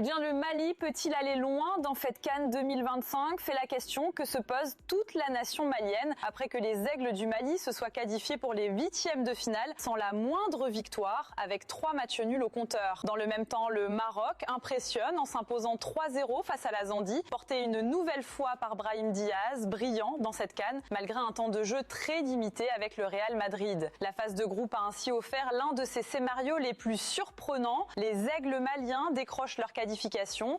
Eh bien, le Mali peut-il aller loin dans cette CAN 2025? C'est la question que se pose toute la nation malienne après que les Aigles du Mali se soient qualifiés pour les 8e de finale sans la moindre victoire, avec 3 matchs nuls au compteur. Dans le même temps, le Maroc impressionne en s'imposant 3-0 face à la Zambie, porté une nouvelle fois par Brahim Diaz, brillant dans cette CAN, malgré un temps de jeu très limité avec le Real Madrid. La phase de groupe a ainsi offert l'un de ces scénarios les plus surprenants. Les Aigles maliens décrochent leur qualification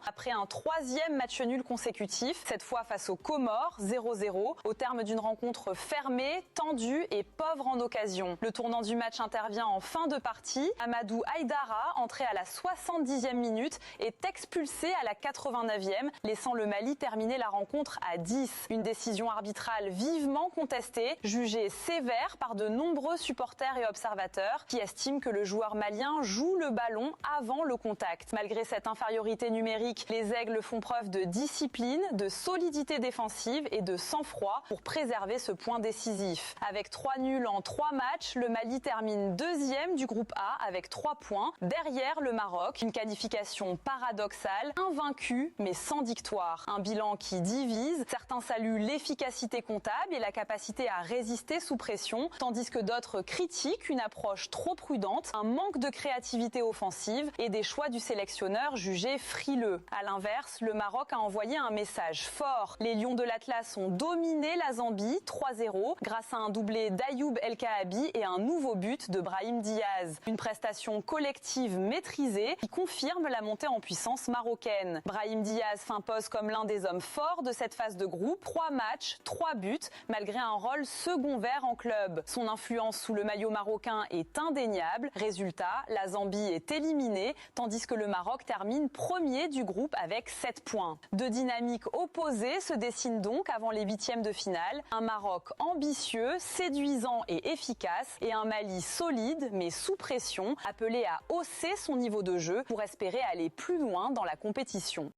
après un 3e match nul consécutif, cette fois face aux Comores, 0-0, au terme d'une rencontre fermée, tendue et pauvre en occasion. Le tournant du match intervient en fin de partie. Amadou Haïdara, entré à la 70e minute, est expulsé à la 89e, laissant le Mali terminer la rencontre à 10. Une décision arbitrale vivement contestée, jugée sévère par de nombreux supporters et observateurs qui estiment que le joueur malien joue le ballon avant le contact. Malgré cette infériorité numérique, les Aigles font preuve de discipline, de solidité défensive et de sang-froid pour préserver ce point décisif. Avec 3 nuls en 3 matchs, le Mali termine 2e du groupe A avec 3 points, derrière le Maroc. Une qualification paradoxale, invaincu mais sans victoire. Un bilan qui divise. Certains saluent l'efficacité comptable et la capacité à résister sous pression, tandis que d'autres critiquent une approche trop prudente, un manque de créativité offensive et des choix du sélectionneur jugés frileux. À l'inverse, le Maroc a envoyé un message fort. Les Lions de l'Atlas ont dominé la Zambie 3-0 grâce à un doublé d'Ayoub El Kaabi et un nouveau but de Brahim Diaz. Une prestation collective maîtrisée qui confirme la montée en puissance marocaine. Brahim Diaz s'impose comme l'un des hommes forts de cette phase de groupe. 3 matchs, 3 buts, malgré un rôle secondaire en club. Son influence sous le maillot marocain est indéniable. Résultat, la Zambie est éliminée, tandis que le Maroc termine premier du groupe avec 7 points. Deux dynamiques opposées se dessinent donc avant les 8e de finale. Un Maroc ambitieux, séduisant et efficace, et un Mali solide mais sous pression, appelé à hausser son niveau de jeu pour espérer aller plus loin dans la compétition.